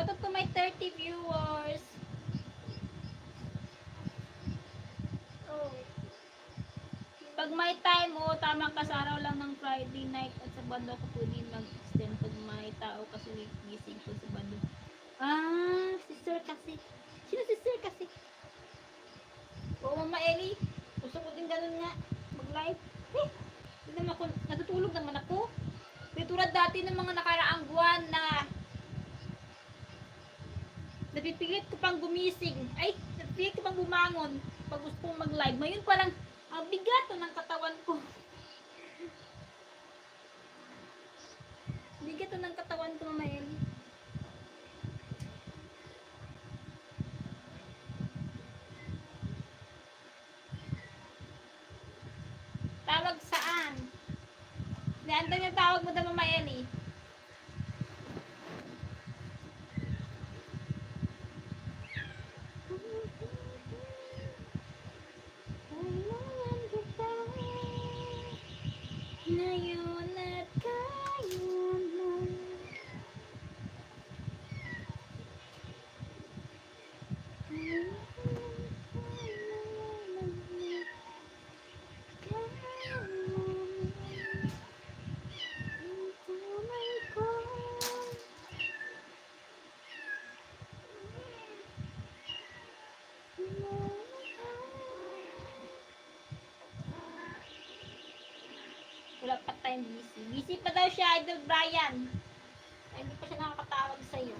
Shoutout to my 30 viewers. Oh. Pag may time, tama ka sa araw lang ng Friday night at Sabado ko pwede mag-extend pag may tao kasi gising ko sa Sabado. Si Sir kasi. Sino si Sir kasi? Mama Ellie. Gusto ko din ganun nga. Mag-live. Hindi naman ako, natutulog naman ako. Di tulad dati ng mga nakaraang buwan na napipilit ko pang gumising. Napipilit ko pang bumangon pag gusto kong mag-live. Ngayon parang ang bigat ng katawan ko. Bigat ng katawan ko, Mama Ellie. Tawag saan? Andan yung tawag mo daw, Mama Ellie. Ngayon at kayon lang. Wala pa tayong busy. Busy pa daw siya, Idol Brian. Ay, hindi pa siya nakakatawag sa'yo.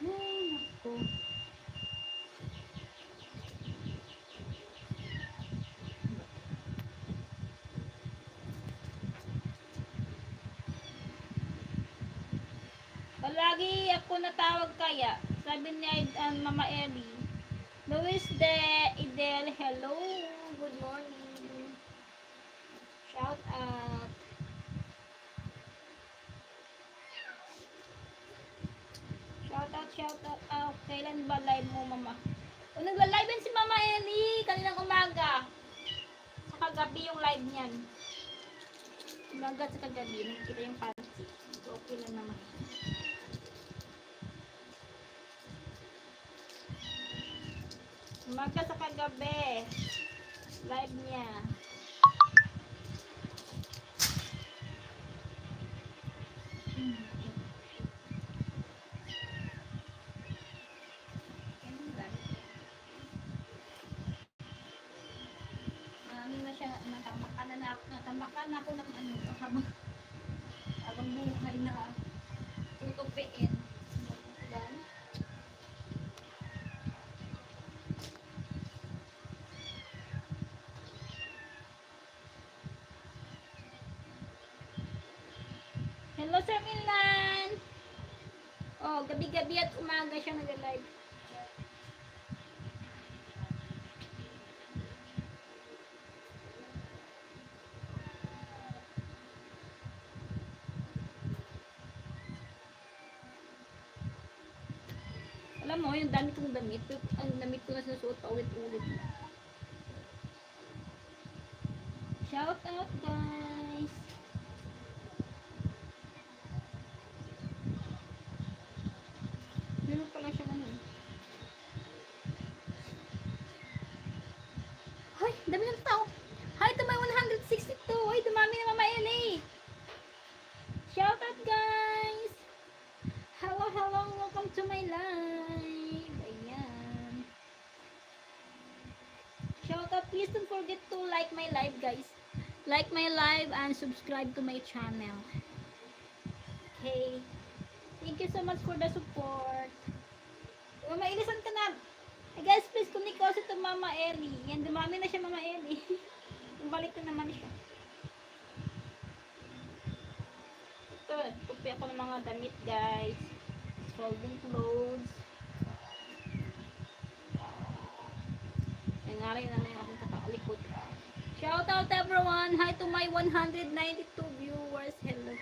Ay, naku. Palagi ako natawag kaya. Sabi ni Mama Ellie. Luis de Idel, hello. Good morning. Shout out. Shout out. Kailan ba live mo, Mama? Nagla-live yan si Mama Ellie. Kaninang umaga. Sa kagabi yung live niyan. Umaga sa kagabi. Nakikita yung panty. Okay lang naman. Umaga sa kagabi. Live niya. Natamakan ako ng habang buhay na tutupiin. Yan. Hello, Sir Milan! Gabi-gabi at umaga siya nag-live. Alam mo, yung dami kong damit, ang damit ko na sinusuot pa ulit-ulit. Shout out, guys! Meron pala siya ngayon. Hay, dami ng tao! Hi to my 162! Ay, dumami na Mama Ellie! Shout out, guys! Hello, welcome to my live! Ayan. Shout out, please don't forget to like my live, guys. Like my live and subscribe to my channel. Okay. Thank you so much for the support. Mama Ellie, saan ka na? Hey guys, please connect also to Mama Ellie. Yan, dumami na siya, Mama Ellie. Balik na naman siya. Ito, tupi ako ng mga damit, guys. Folding clothes. Nangaray na yung akong kakalikot. Shout out everyone. Hi to my 192 viewers. Hello.